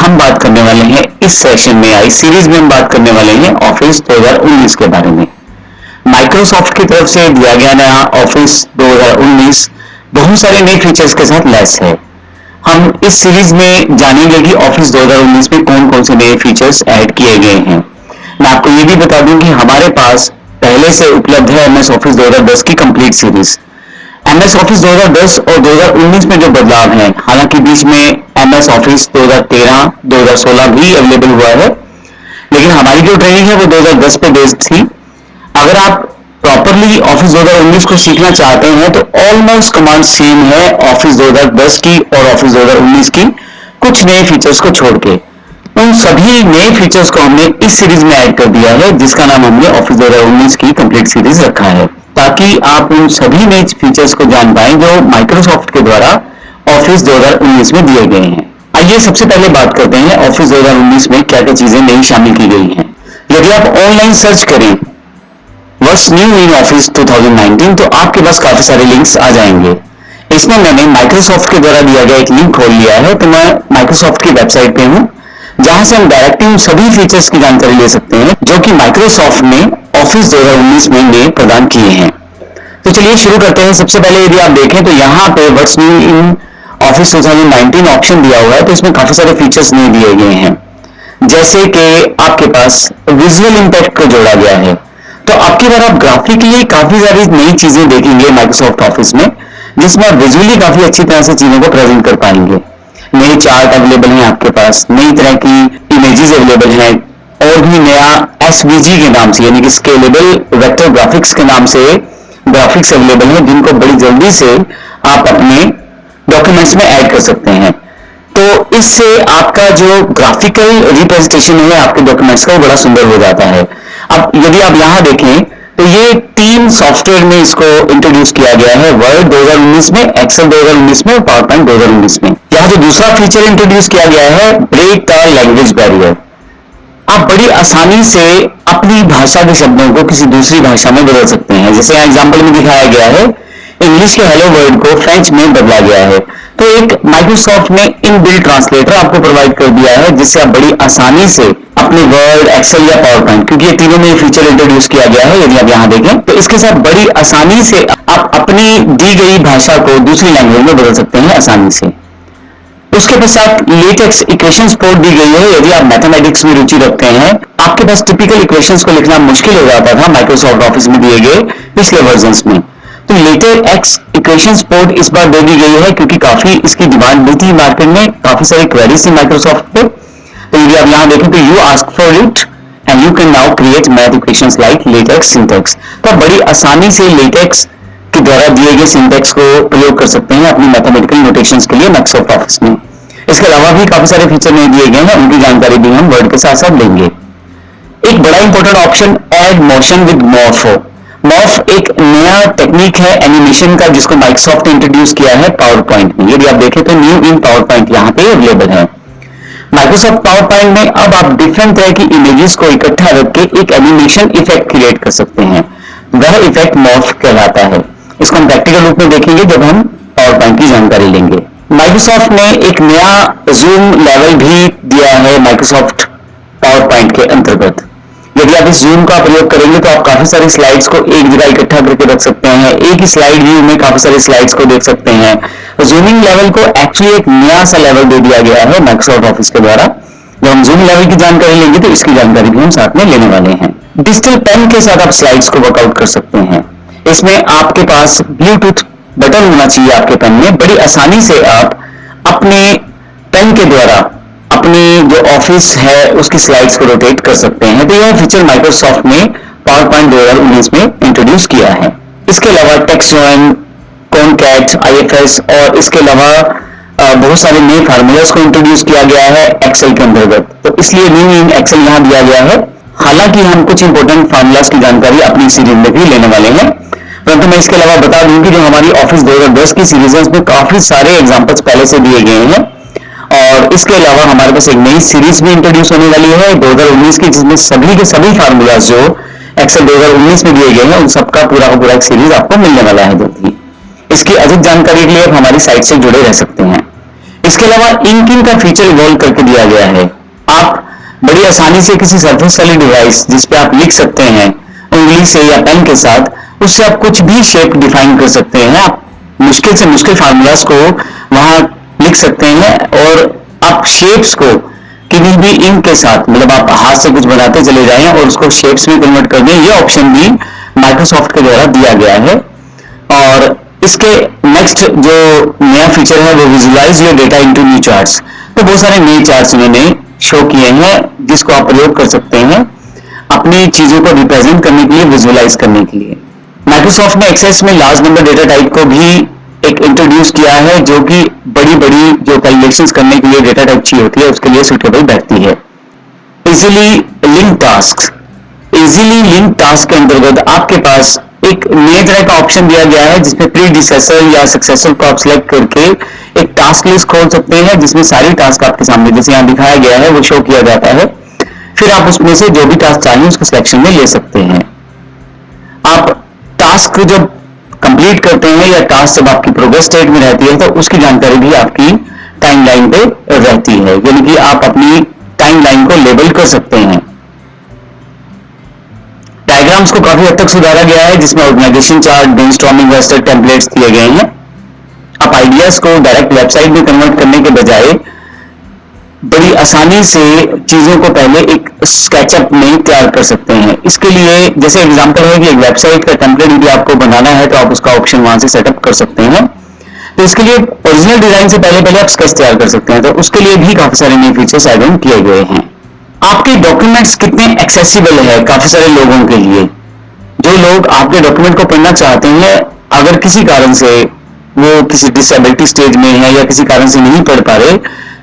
हम बात करने वाले हैं इस सेशन में, इस सीरीज में हम बात करने वाले हैं ऑफिस 2019 के बारे में। माइक्रोसॉफ्ट की तरफ से दिया गया नया ऑफिस 2019 बहुत सारे नए फीचर्स के साथ लैस है। हम इस सीरीज में जानेंगे कि ऑफिस 2019 में कौन कौन से नए फीचर्स ऐड किए गए हैं। मैं आपको ये भी बता दूं कि हमारे पास पहले से उपलब्ध है MS ऑफिस 2010 की कंप्लीट सीरीज। MS ऑफिस 2010 और 2019 में जो बदलाव हैं, हालांकि बीच में MS ऑफिस 2013, 2016 भी अवेलेबल हुआ है, लेकिन हमारी जो ट्रेनिंग है वो 2010 पे बेस्ड थी। अगर आप प्रॉपरली ऑफिस 2019 को सीखना चाहते हैं तो ऑलमोस्ट कमांड सेम है ऑफिस 2010 की और ऑफिस 2019 की, कुछ नए फीचर्स को छोड़ के। उन सभी नए फीचर्स को हमने इस सीरीज में ऐड कर दिया है, जिसका नाम हमने ऑफिस 2019 की कंप्लीट सीरीज रखा है, ताकि आप उन सभी नए फीचर्स को जान पाएं जो माइक्रोसॉफ्ट के द्वारा ऑफिस 2019 में दिए गए हैं। आइए सबसे पहले बात करते हैं ऑफिस 2019 में क्या क्या चीजें नई शामिल की गई हैं। यदि आप ऑनलाइन सर्च करें व्हाट्स न्यू इन ऑफिस 2019 तो आपके पास काफी सारे लिंक्स आ जाएंगे। इसमें मैंने माइक्रोसॉफ्ट के द्वारा दिया गया एक लिंक खोल लिया है, तो मैं माइक्रोसॉफ्ट की वेबसाइट पे हूं, जहां से हम डायरेक्टली उन सभी फीचर्स की जानकारी ले सकते हैं जो कि माइक्रोसॉफ्ट ने ऑफिस 2019 में नए प्रदान किए हैं। तो चलिए शुरू करते हैं। सबसे पहले यदि आप देखें तो यहाँ पे what's new in office 2019 option दिया हुआ है, तो इसमें काफी सारे फीचर्स नए दिए गए हैं, जैसे कि आपके पास विजुअल इंपैक्ट को जोड़ा गया है। तो आपकी बार आप ग्राफिकली काफी सारी नई चीजें देखेंगे माइक्रोसॉफ्ट ऑफिस में, जिसमें आप विजुअली काफी अच्छी तरह से चीजों को प्रेजेंट कर पाएंगे। नए चार्ट अवेलेबल हैं आपके पास, नई तरह की इमेजेस अवेलेबल हैं, और भी नया SVG के नाम से यानी कि स्केलेबल वेक्टर ग्राफिक्स के नाम से ग्राफिक्स अवेलेबल हैं, जिनको बड़ी जल्दी से आप अपने डॉक्यूमेंट्स में ऐड कर सकते हैं। तो इससे आपका जो ग्राफिकल रिप्रेजेंटेशन है आपके डॉक्यूमेंट्स का, वो बड़ा सुंदर हो जाता है। अब यदि आप यहां देखें तो ये 3 सॉफ्टवेयर में इसको इंट्रोड्यूस किया गया है, वर्ड 2019 में, एक्सेल 2019 में और पावर पॉइंट 2019 में। यहां जो दूसरा फीचर इंट्रोड्यूस किया गया है, ब्रेक द लैंग्वेज बैरियर। आप बड़ी आसानी से अपनी भाषा के शब्दों को किसी दूसरी भाषा में बदल सकते हैं। जैसे यहाँ एग्जाम्पल में दिखाया गया है, इंग्लिश के हेलो वर्ड को फ्रेंच में बदला गया है, तो एक माइक्रोसॉफ्ट ने इनबिल्ट ट्रांसलेटर आपको प्रोवाइड कर दिया है, जिससे आप बड़ी आसानी से अपने वर्ड, एक्सेल या पावर पॉइंट, क्योंकि ये तीनों में फीचर इंट्रोड्यूस किया गया है, यदि आप यहाँ देखें तो इसके साथ बड़ी आसानी से आप अपनी दी गई भाषा को दूसरी लैंग्वेज में बदल सकते हैं आसानी से। उसके पश्चात लेटेक्स इक्वेशन सपोर्ट दी गई है। यदि आप मैथमेटिक्स में रुचि रखते हैं, आपके पास टिपिकल इक्वेशंस को लिखना मुश्किल हो जाता था माइक्रोसॉफ्ट ऑफिस में दिए गए पिछले वर्जन्स में, तो लेटेक्स इक्वेशन सपोर्ट इस बार दे दी गई है, क्योंकि काफी इसकी डिमांड भी थी मार्केट में, काफी सारी क्वेरीज थी माइक्रोसॉफ्ट पे। तो यदि आप यहाँ देखें तो you ask for it and you can now create math equations like latex syntax. तो आप बड़ी आसानी से लेटेक्स के द्वारा दिए गए सिंटैक्स को प्रयोग कर सकते हैं अपनी मैथमेटिकल नोटेशंस के लिए माइक्रोसॉफ्ट ऑफिस में। इसके अलावा भी काफी सारे फीचर नहीं दिए गए हैं, उनकी जानकारी भी हम वर्ड के साथ साथ देंगे। एक बड़ा important option, add motion with morph. Morph एक नया टेक्निक है एनिमेशन का, जिसको माइक्रोसॉफ्ट ने इंट्रोड्यूस किया है पावर पॉइंट में। यदि आप देखें तो न्यू इन पावर पॉइंट यहाँ पे अवेलेबल है। माइक्रोसॉफ्ट पावर पॉइंट में अब आप डिफरेंट तरह की इमेजेस को इकट्ठा रख के एक एनिमेशन इफेक्ट क्रिएट कर सकते हैं, वह इफेक्ट मॉर्फ कहलाता है। इसको हम प्रैक्टिकल रूप में देखेंगे जब हम पावर पॉइंट की जानकारी लेंगे। माइक्रोसॉफ्ट ने एक नया जूम लेवल भी दिया है माइक्रोसॉफ्ट पावर पॉइंट के अंतर्गत। यदि आप इस जूम का प्रयोग करेंगे तो आप काफी सारी स्लाइड्स को एक जगह इकट्ठा करके रख सकते हैं, एक ही स्लाइड व्यू में काफी सारी स्लाइड्स को देख सकते हैं। जूमिंग लेवल को एक्चुअली एक नया सा लेवल दे दिया गया है माइक्रोसॉफ्ट ऑफिस के द्वारा। जब हम जूम लेवल की जानकारी लेंगे तो इसकी जानकारी भी हम साथ में लेने वाले हैं। डिजिटल पेन के साथ आप स्लाइड्स को वर्कआउट कर सकते हैं। इसमें आपके पास ब्लूटूथ बटन होना चाहिए आपके पेन में। बड़ी आसानी से आप अपने पेन के द्वारा अपनी जो ऑफिस है उसकी स्लाइड्स को रोटेट कर सकते हैं। तो यह फीचर माइक्रोसॉफ्ट ने पावर पॉइंट 2019 में इंट्रोड्यूस किया है। इसके अलावा टेक्स्ट जॉइन, कॉनकैट, IFS और इसके अलावा बहुत सारे नए फार्मूलास को इंट्रोड्यूस किया गया है एक्सेल के अंतर्गत, तो इसलिए न्यू इन एक्सेल यहां दिया गया है। हालांकि हम कुछ इंपॉर्टेंट फार्मूलास की जानकारी अपनी सीरीज में भी लेने वाले हैं, परंतु मैं इसके अलावा बता दूं कि जो हमारी ऑफिस 2010 की सीरीज है उसमें काफी सारे एग्जांपल्स पहले से दिए गए हैं, और इसके अलावा हमारे पास एक नई सीरीज भी इंट्रोड्यूस होने वाली है 2019 की, जिसमें सभी के सभी फार्मूलास जो एक्सेल 2019 में दिए गए हैं उन सबका पूरा का पूरा एक सीरीज आपको मिलने वाला है जल्द ही। इसकी अधिक जानकारी के लिए आप हमारी साइट से जुड़े रह सकते हैं। इसके अलावा इंकिंग का फीचर इवॉल्व करके दिया गया है। आप बड़ी आसानी से किसी सरफेस वाली डिवाइस जिसपे आप लिख सकते हैं उंगली से या पेन के साथ, उससे आप कुछ भी शेप डिफाइन कर सकते हैं। आप मुश्किल से मुश्किल फार्मूलाज को वहां लिख सकते हैं और आप शेप्स को किसी भी इंक के साथ, मतलब आप हाथ से कुछ बनाते चले जाएं और उसको शेप्स में कन्वर्ट कर दें, ये ऑप्शन भी माइक्रोसॉफ्ट के द्वारा दिया गया है। और इसके नेक्स्ट जो नया फीचर है वो visualise your data into new charts. तो बहुत सारे नए चार्ट्स इन्होंने शो किए हैं जिसको आप प्रयोग कर सकते हैं अपनी चीजों को रिप्रेजेंट करने के लिए, विजुअलाइज करने के लिए। माइक्रोसॉफ्ट ने एक्सेस में लार्ज नंबर डेटा टाइप को भी एक इंट्रोड्यूस किया है जो कि बड़ी बड़ी जो कैलकुलेशंस करने के लिए डेटा टाइप चाहिए होती है उसके लिए सुटेबल बैठती है। Easily link task, easily link task के अंतर्गत आपके पास एक नए तरह का ऑप्शन दिया गया है जिसमें प्रीडिसेसर या सक्सेसर को आप सिलेक्ट करके एक टास्क लिस्ट खोल सकते हैं जिसमें सारी टास्क आपके सामने जैसे यहां दिखाया गया है वो शो किया जाता है। फिर आप उसमें से जो भी टास्क चाहिए उसको सिलेक्शन में ले सकते हैं। आप टास्क जब कंप्लीट करते हैं या टास्क जब आपकी प्रोग्रेस स्टेट में रहती है तो उसकी जानकारी भी आपकी टाइमलाइन पे रहती है, यानी कि आप अपनी टाइमलाइन को लेबल कर सकते हैं। डायग्राम्स को काफी हद तक सुधारा गया है जिसमें ऑर्गेनाइजेशन चार्ट, ब्रेनस्टॉर्मिंग वेस्टर टेम्पलेट्स दिए गए हैं। आप आइडियाज को डायरेक्ट वेबसाइट में कन्वर्ट करने के बजाय बड़ी आसानी से चीजों को पहले एक स्केचअप में तैयार कर सकते हैं। इसके लिए जैसे एग्जांपल है कि एक वेबसाइट का टेम्पलेट यदि आपको बनाना है तो आप उसका ऑप्शन वहां से सेटअप कर सकते हैं। तो इसके लिए ओरिजिनल डिजाइन से पहले आप स्केच तैयार कर सकते हैं, तो उसके लिए भी काफी सारे नए फीचर्स ऐड ऑन किए गए हैं। आपके डॉक्यूमेंट्स कितने एक्सेसिबल है काफी सारे लोगों के लिए। जो लोग आपके डॉक्यूमेंट को पढ़ना चाहते हैं, अगर किसी कारण से वो किसी डिसेबिलिटी स्टेज में है या किसी कारण से नहीं पढ़ पा रहे,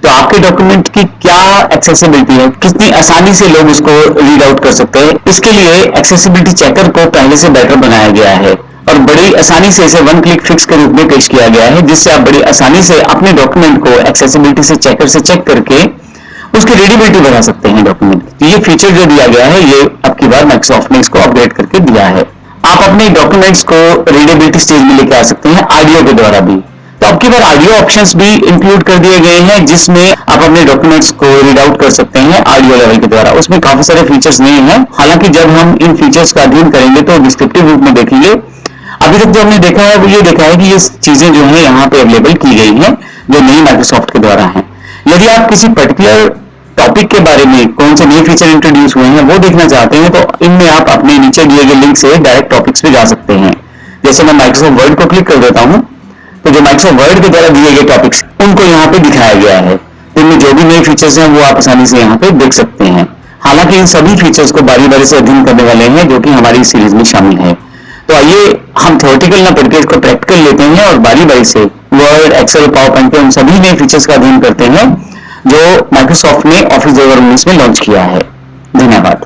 तो आपके डॉक्यूमेंट की क्या एक्सेसिबिलिटी है, कितनी आसानी से लोग उसको रीड आउट कर सकते हैं, इसके लिए एक्सेसिबिलिटी चेकर को पहले से बेटर बनाया गया है और बड़ी आसानी से इसे वन क्लिक फिक्स के रूप में पेश किया गया है जिससे आप बड़ी आसानी से अपने डॉक्यूमेंट को एक्सेसिबिलिटी से चेकर से चेक करके उसकी रीडेबिलिटी बढ़ा सकते हैं डॉक्यूमेंट। तो ये फीचर जो दिया गया है ये अब की बार माइक्रोसॉफ्ट ने इसको अपडेट करके दिया है। आप अपने डॉक्यूमेंट्स को रीडेबिलिटी स्टेज में लेके आ सकते हैं ऑडियो के द्वारा भी। तो अब की बार ऑडियो ऑप्शंस भी इंक्लूड कर दिए गए हैं जिसमें आप अपने डॉक्यूमेंट्स को रीड आउट कर सकते हैं ऑडियो लेवल के द्वारा। उसमें काफी सारे फीचर्स नए हैं, हालांकि जब हम इन फीचर्स का अध्ययन करेंगे तो डिस्क्रिप्टिव रूप में देखेंगे। अभी तक जो हमने देखा है वो ये देखा है कि ये चीजें जो है यहाँ पे अवेलेबल की गई हैं जो नई माइक्रोसॉफ्ट के द्वारा है। यदि आप किसी पर्टिकुलर टॉपिक के बारे में कौन से नए फीचर इंट्रोड्यूस हुए हैं वो देखना चाहते हैं तो इनमें आप अपने नीचे दिए गए लिंक से डायरेक्ट टॉपिक्स पे जा सकते हैं। जैसे मैं माइक्रोसॉफ्ट वर्ड को क्लिक कर देता हूं तो जो माइक्रोसॉफ्ट वर्ड के द्वारा दिए गए टॉपिक्स उनको यहाँ पे दिखाया गया है। इनमें जो भी नए फीचर्स हैं वो आप आसानी से यहाँ पे देख सकते हैं। हालांकि इन सभी फीचर्स को बारी बारी से अध्ययन करने वाले हैं जो कि हमारी सीरीज में शामिल है। तो आइए हम थ्योरेटिकल ना पढ़ के इसको प्रैक्टिकल लेते हैं और बारी बारी से वर्ड, एक्सेल, पावर पॉइंट पे उन सभी नए फीचर्स का अध्ययन करते हैं जो माइक्रोसॉफ्ट ने ऑफिस 2019 में लॉन्च किया है। धन्यवाद।